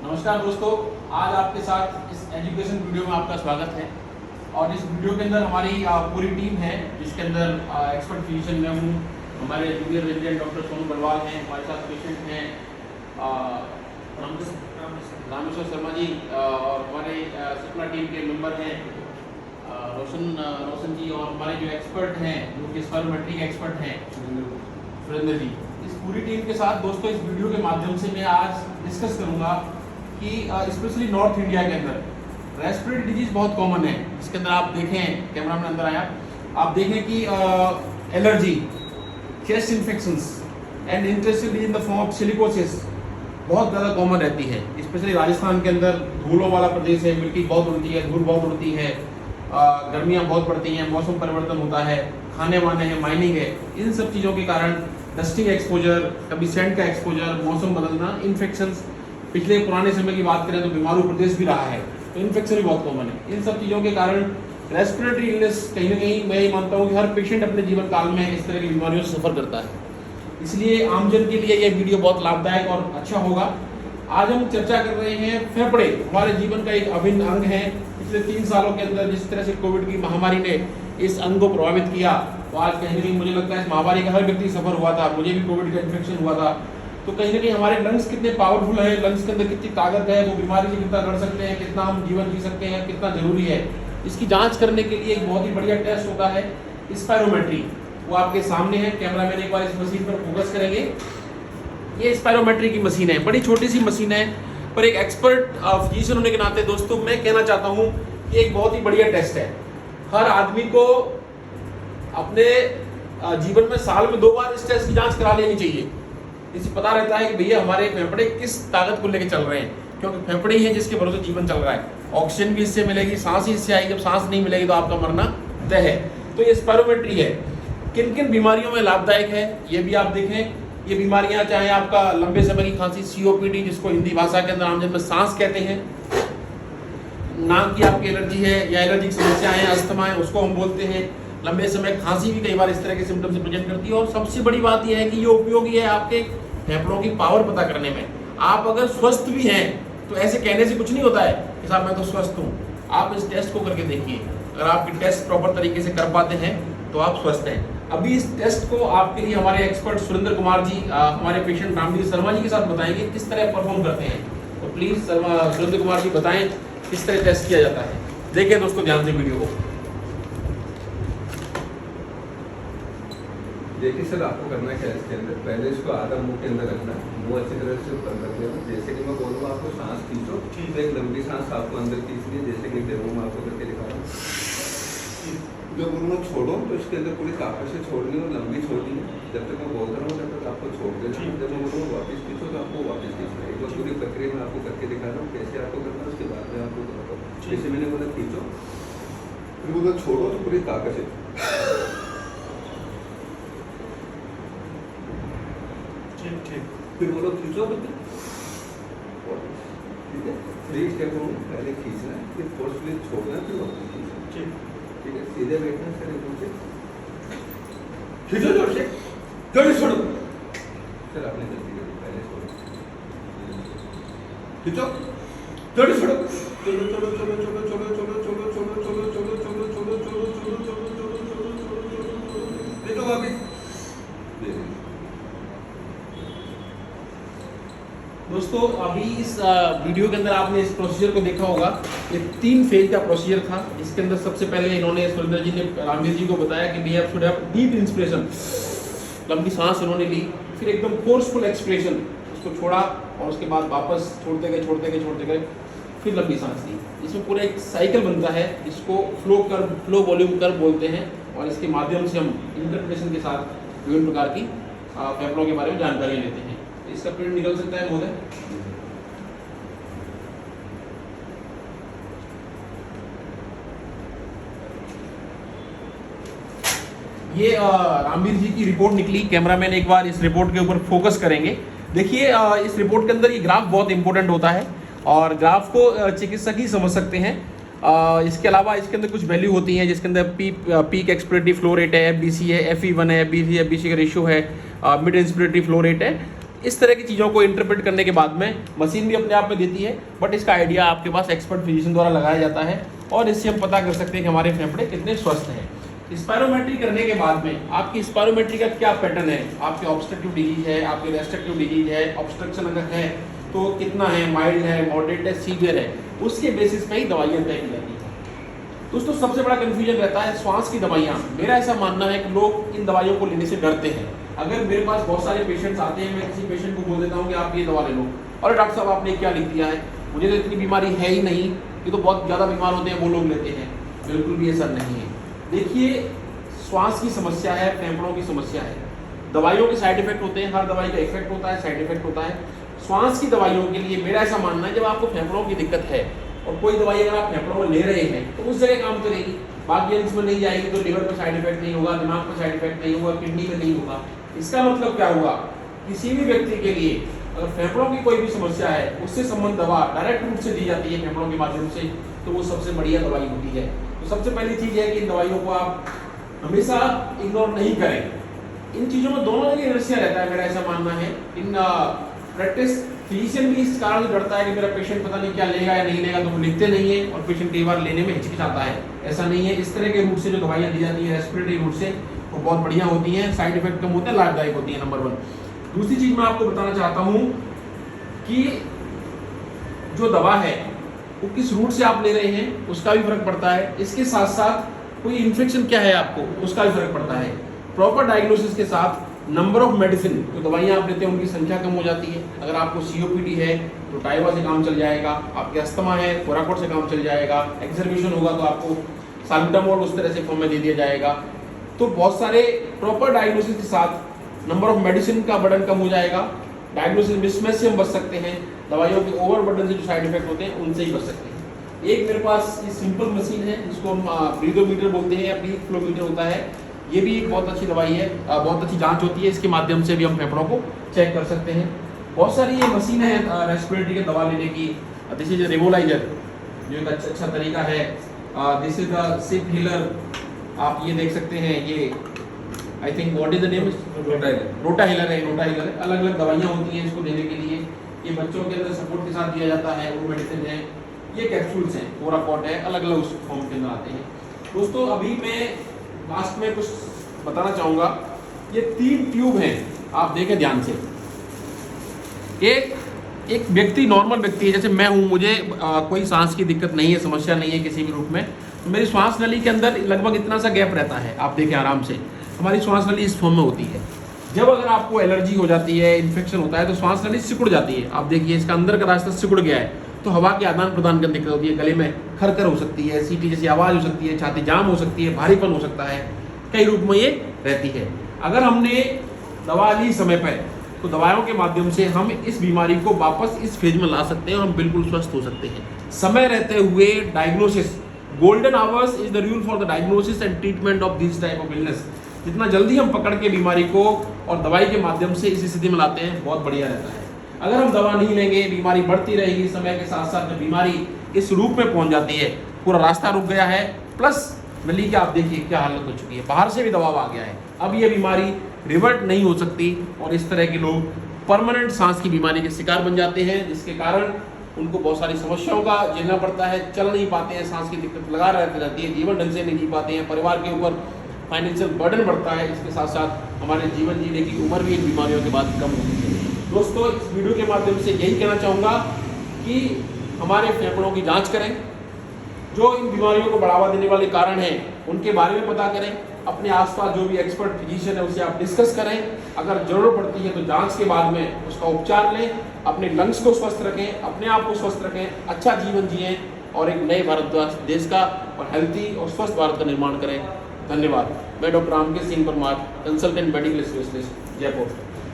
नमस्कार दोस्तों, आज आपके साथ इस एजुकेशन वीडियो में आपका स्वागत है। और इस वीडियो के अंदर हमारी पूरी टीम है, जिसके अंदर एक्सपर्ट फिजिशियन मैं हूँ, हमारे junior resident doctor Sonu Balwal हैं, हमारे साथ पेशेंट हैं रामेश्वर शर्मा जी, और हमारे सपना टीम के मेंबर हैं रोशन जी, और हमारे जो एक्सपर्ट हैं जो कि स्पायरोमेट्री के एक्सपर्ट हैं सुरेंद्र जी। इस पूरी टीम के साथ दोस्तों इस वीडियो के माध्यम से मैं आज डिस्कस करूंगा कि स्पेशली नॉर्थ इंडिया के अंदर रेस्पिरेटरी डिजीज बहुत कॉमन है। इसके अंदर आप देखें, कैमरा में अंदर आया, आप देखें कि allergy, chest infections and intestinal disease in the form of silicosis बहुत ज़्यादा कॉमन रहती है। स्पेशली राजस्थान के अंदर धूलों वाला प्रदेश है, मिट्टी बहुत उड़ती है, धूल बहुत उड़ती है, गर्मियाँ बहुत पड़ती हैं, मौसम परिवर्तन होता है, खाने वाने हैं, माइनिंग है, इन सब चीज़ों के कारण डस्टिंग एक्सपोजर, कभी सेंट का एक्सपोजर, मौसम बदलना, इन्फेक्शंस, पिछले पुराने समय की बात करें तो बीमारू प्रदेश भी रहा है, तो इन्फेक्शन भी बहुत कॉमन है। इन सब चीज़ों के कारण रेस्पिरेटरी इलनेस कहीं ना कहीं मैं ये मानता हूँ कि हर पेशेंट अपने जीवन काल में इस तरह की बीमारियों से सफ़र करता है। इसलिए आमजन के लिए यह वीडियो बहुत लाभदायक और अच्छा होगा। आज हम चर्चा कर रहे हैं फेफड़े, हमारे जीवन का एक अभिन्न अंग है। पिछले 3 सालों के अंदर जिस तरह से कोविड की महामारी ने इस अंग को प्रभावित किया, तो आज कहीं ना कहीं मुझे लगता है इस महामारी का हर व्यक्ति सफर हुआ था, मुझे भी कोविड का इन्फेक्शन हुआ था। तो कहीं ना कहीं हमारे लंग्स कितने पावरफुल है, लंग्स के अंदर कितनी ताकत है, वो बीमारी से कितना लड़ सकते हैं, कितना हम जीवन जी सकते हैं, कितना जरूरी है, इसकी जांच करने के लिए एक बहुत ही बढ़िया टेस्ट होता है स्पायरोमेट्री। वो आपके सामने है, कैमरामैन एक बार इस मशीन पर फोकस करेंगे। ये स्पायरोमेट्री की मशीन है, बड़ी छोटी सी मशीन है, पर एक एक्सपर्ट फिजिशियन होने के नाते दोस्तों मैं कहना चाहता हूँ कि एक बहुत ही बढ़िया टेस्ट है। हर आदमी को अपने जीवन में साल में 2 बार इस टेस्ट की जांच करा लेनी चाहिए। इससे पता रहता है कि भैया हमारे फेफड़े किस ताकत को लेकर चल रहे हैं, क्योंकि फेफड़े ही है जिसके भरोसे जीवन चल रहा है। ऑक्सीजन भी इससे मिलेगी, सांस ही इससे आएगी, जब सांस नहीं मिलेगी तो आपका मरना तय है। तो ये स्पायरोमेट्री है, किन किन बीमारियों में लाभदायक है ये भी आप देखें। ये बीमारियां चाहे आपका लंबे समय की खांसी, COPD जिसको हिंदी भाषा के अंदर आमजन में सांस कहते हैं, नाक की आपकी एलर्जी है या एलर्जी की समस्या है, अस्थमा है, उसको हम बोलते हैं। लंबे समय खांसी भी कई बार इस तरह के सिम्टम से प्रेजेंट करती है। और सबसे बड़ी बात यह है कि ये उपयोगी है आपके फेफड़ों की पावर पता करने में। आप अगर स्वस्थ भी हैं तो ऐसे कहने से कुछ नहीं होता है कि साहब मैं तो स्वस्थ हूँ। आप इस टेस्ट को करके देखिए, अगर आपके टेस्ट प्रॉपर तरीके से कर पाते हैं तो आप स्वस्थ हैं। अभी इस टेस्ट को आपके लिए हमारे एक्सपर्ट सुरेंद्र कुमार जी हमारे पेशेंट रामवीर शर्मा जी के साथ बताएंगे किस तरह परफॉर्म करते हैं। तो प्लीज सुरेंद्र कुमार जी बताएं किस तरह टेस्ट किया जाता है। देखिए दोस्तों ध्यान से वीडियो को। देखिए सर, आपको करना क्या है इसके अंदर, पहले इसको आधा मुंह के अंदर रखना, मुंह अच्छी तरह से बंद कर देना। जैसे कि मैं बोलूँगा आपको सांस खींचो, तो एक लंबी सांस आपको अंदर खींचनी है, जैसे कि डेमो में आपको करके दिखा रहा हूँ। जब बोलूँगा छोड़ो तो इसके अंदर पूरी ताकत से छोड़नी और लंबी छोड़नी है। जब तक मैं बोलता रहूँ तब तक आपको छोड़ देना। जब मैं बोलूँगा वापस खींचो तो आपको वापस खींचना है। एक बार पूरी प्रक्रिया में आपको करके दिखा रहा हूँ कैसे आपको करना है, उसके बाद में आपको करता हूँ। जैसे मैंने बोला खींचो, फिर बोला छोड़ो तो पूरी ताकत से, फिर बोलो खींचो तो ठीक है। 3 स्टेप हो, पहले खींचना है, फिर फोर्सफुली छोड़ना है, फिर वापस खींचना। ठीक है, सीधे बैठना सर, एकदम से खींचो, जोर से, जल्दी छोड़ो सर, आपने जल्दी करी, पहले छोड़ो, खींचो, जल्दी छोड़ो, चलो चलो चलो चलो चलो चलो चलो चलो चलो चलो चलो चलो चलो चलो चलो चलो, देखो वापस। दोस्तों अभी इस वीडियो के अंदर आपने इस प्रोसीजर को देखा होगा। ये 3 फेज का प्रोसीजर था। इसके अंदर सबसे पहले इन्होंने सुरेंद्र जी ने रामवीर जी को बताया कि we have should have deep inspiration, लंबी सांस उन्होंने ली, फिर एकदम फोर्सफुल एक्सपिरेशन, उसको छोड़ा और उसके बाद वापस छोड़ते गए, फिर लंबी सांस ली। इसमें पूरा एक साइकिल बनता है, इसको फ्लो वॉल्यूम कर्व बोलते हैं। और इसके माध्यम से हम इंटरप्रिटेशन के साथ विभिन्न प्रकार की फेफड़ों के बारे में जानकारी लेते हैं। इसका प्रिंट निकल सकता है महोदय। ये रामवीर जी की रिपोर्ट निकली। कैमरामैन एक बार इस रिपोर्ट के ऊपर फोकस करेंगे। देखिए इस रिपोर्ट के अंदर ये ग्राफ बहुत इंपॉर्टेंट होता है और ग्राफ को चिकित्सक ही समझ सकते हैं। इसके अलावा इसके अंदर कुछ वैल्यू होती हैं जिसके अंदर पीक एक्सपिरेटरी फ्लो रेट है, FBC है, FE1 है, FBC का रेशियो है, मिड इंस्पिरेटरी फ्लो रेट है। इस तरह की चीज़ों को इंटरप्रेट करने के बाद में मशीन भी अपने आप में देती है, बट इसका आइडिया आपके पास एक्सपर्ट फिजिशियन द्वारा लगाया जाता है और इससे हम पता कर सकते हैं कि हमारे फेफड़े कितने स्वस्थ हैं। स्पायरोमेट्री करने के बाद में आपकी स्पायरोमेट्री का क्या पैटर्न है, आपके ऑब्स्ट्रक्टिव डिजीज है, आपके रेस्ट्रिक्टिव डिजीज है, ऑब्स्ट्रक्शन अगर है तो कितना है, माइल्ड है, मॉडरेट है, सीवियर है, उसके बेसिस पे ही दवाइयाँ तय की जाती हैं। दोस्तों सबसे बड़ा कन्फ्यूजन रहता है श्वास की दवाइयाँ। मेरा ऐसा मानना है कि लोग इन दवाइयों को लेने से डरते हैं। अगर मेरे पास बहुत सारे पेशेंट्स आते हैं, मैं किसी पेशेंट को बोल देता हूँ कि आप ये दवा ले लो, और डॉक्टर साहब आपने क्या लिख दिया है, मुझे तो इतनी बीमारी है ही नहीं, ये तो बहुत ज़्यादा बीमार होते हैं वो लोग लेते हैं। बिल्कुल भी ऐसा नहीं है। देखिए श्वास की समस्या है, फेफड़ों की समस्या है, दवाइयों के साइड इफेक्ट होते हैं, हर दवाई का इफेक्ट होता है, साइड इफेक्ट होता है। श्वास की दवाइयों के लिए मेरा ऐसा मानना है जब आपको फेफड़ों की दिक्कत है और कोई दवाई अगर आप फेफड़ों में ले रहे हैं तो उस जगह काम करेगी, बाकी अंश में नहीं जाएगी, तो लिवर पर साइड इफेक्ट नहीं होगा, दिमाग पर साइड इफेक्ट नहीं होगा, किडनी में नहीं होगा। इसका मतलब क्या हुआ, किसी भी व्यक्ति के लिए अगर फेफड़ों की कोई भी समस्या है उससे संबंध दवा डायरेक्ट रूप से दी जाती है फेफड़ों के माध्यम से, तो वो सबसे बढ़िया दवाई होती है। तो सबसे पहली चीज़ है कि इन दवाइयों को आप हमेशा इग्नोर नहीं करें। इन चीज़ों में दोनों जगह इनर्शिया रहता है, मेरा ऐसा मानना है। इन प्रैक्टिस फिजिशियन भी इस कारण से डरता है कि मेरा पेशेंट पता नहीं क्या लेगा या नहीं लेगा, तो वो लिखते नहीं है और पेशेंट कई बार लेने में हिचकिचाता है। ऐसा नहीं है। इस तरह के रूट से जो दवाइयाँ दी जाती है रेस्पिरेटरी रूट से, वो बहुत बढ़िया होती हैं, साइड इफेक्ट कम होते हैं, लाभदायक होती है, नंबर 1। दूसरी चीज़ मैं आपको बताना चाहता हूँ कि जो दवा है वो किस रूट से आप ले रहे हैं उसका भी फर्क पड़ता है। इसके साथ साथ कोई इन्फेक्शन क्या है आपको, उसका भी फर्क पड़ता है। प्रॉपर डायग्नोसिस के साथ नंबर ऑफ मेडिसिन जो दवाइयाँ आप लेते हैं उनकी संख्या कम हो जाती है। अगर आपको COPD है तो टाइवा से काम चल जाएगा, आपके अस्थमा है कोराकोट से काम चल जाएगा, एक्सर्वेशन होगा तो आपको साल्बुटामोल उस तरह से फॉर्म में दे दिया जाएगा। तो बहुत सारे प्रॉपर डायग्नोसिस के साथ नंबर ऑफ मेडिसिन का बर्डन कम हो जाएगा, डायग्नोसिस मिसमैच से हम बच सकते हैं, दवाइयों के ओवर बर्डन से जो साइड इफेक्ट होते हैं उनसे ही बच सकते हैं। एक मेरे पास ये सिंपल मशीन है जिसको हम ब्रीदोमीटर बोलते हैं या ब्रीथ फ्लोमीटर होता है। ये भी एक बहुत अच्छी दवाई है, बहुत अच्छी जांच होती है, इसके माध्यम से भी हम फेफड़ों को चेक कर सकते हैं। बहुत सारी ये मशीन है रेस्पिरेटरी की दवा लेने की। दिस इज रेबोलाइजर जो एक अच्छा तरीका है। This is the sip healer, आप ये देख सकते हैं। ये I think what is the name, rota healer है। अलग अलग दवाइयाँ होती हैं इसको देने के लिए। ये बच्चों के अंदर सपोर्ट के साथ दिया जाता है, वो मेडिसिन है। ये कैप्सूल्स हैं, कोराकॉट है, अलग अलग उस फॉर्म के अंदर आते हैं। दोस्तों अभी मैं लास्ट में कुछ बताना चाहूँगा। ये 3 ट्यूब हैं, आप देखें ध्यान से। एक व्यक्ति नॉर्मल व्यक्ति है, जैसे मैं हूँ, मुझे कोई सांस की दिक्कत नहीं है, समस्या नहीं है किसी भी रूप में, तो मेरी श्वास नली के अंदर लगभग इतना सा गैप रहता है। आप देखें आराम से, हमारी श्वास नली इस फॉर्म में होती है। जब अगर आपको एलर्जी हो जाती है, इन्फेक्शन होता है, तो श्वास नली सिकुड़ जाती है। आप देखिए इसका अंदर का रास्ता सिकुड़ गया है, तो हवा के आदान प्रदान करने दिक्कत होती है। गले में खरखर हो सकती है, सीटी जैसी आवाज़ हो सकती है, छाती जाम हो सकती है, भारीपन हो सकता है, कई रूप में ये रहती है। अगर हमने दवा ली समय पर, तो दवाओं के माध्यम से हम इस बीमारी को वापस इस फेज में ला सकते हैं और हम बिल्कुल स्वस्थ हो सकते हैं। समय रहते हुए diagnosis, golden hours is the rule for the diagnosis and treatment of this type of illness. जितना जल्दी हम पकड़ के बीमारी को और दवाई के माध्यम से इस स्थिति में लाते हैं, बहुत बढ़िया रहता है। अगर हम दवा नहीं लेंगे, बीमारी बढ़ती रहेगी, समय के साथ साथ में बीमारी इस रूप में पहुंच जाती है, पूरा रास्ता रुक गया है, प्लस नली की आप देखिए क्या हालत हो चुकी है, बाहर से भी दबाव आ गया है। अब ये बीमारी रिवर्ट नहीं हो सकती और इस तरह के लोग परमानेंट सांस की बीमारी के शिकार बन जाते हैं, जिसके कारण उनको बहुत सारी समस्याओं का झेलना पड़ता है, चल नहीं पाते हैं, सांस की दिक्कत लगा रहती है, जीवन ढंग से नहीं जी पाते हैं, परिवार के ऊपर फाइनेंशियल बर्डन बढ़ता है। इसके साथ साथ हमारे जीवन जीने की उम्र भी इन बीमारियों के बाद कम होती है। दोस्तों इस वीडियो के माध्यम से यही कहना चाहूँगा कि हमारे फेफड़ों की जांच करें, जो इन बीमारियों को बढ़ावा देने वाले कारण हैं उनके बारे में पता करें, अपने आसपास जो भी एक्सपर्ट फिजिशियन है उससे आप डिस्कस करें, अगर जरूरत पड़ती है तो जांच के बाद में उसका उपचार लें, अपने लंग्स को स्वस्थ रखें, अपने आप को स्वस्थ रखें, अच्छा जीवन जिएं और एक नए भारत देश का और हेल्थी और स्वस्थ भारत का निर्माण करें। धन्यवाद। मैं doctor Ramkesh Singh Parmar, consultant medical specialist, Jaipur.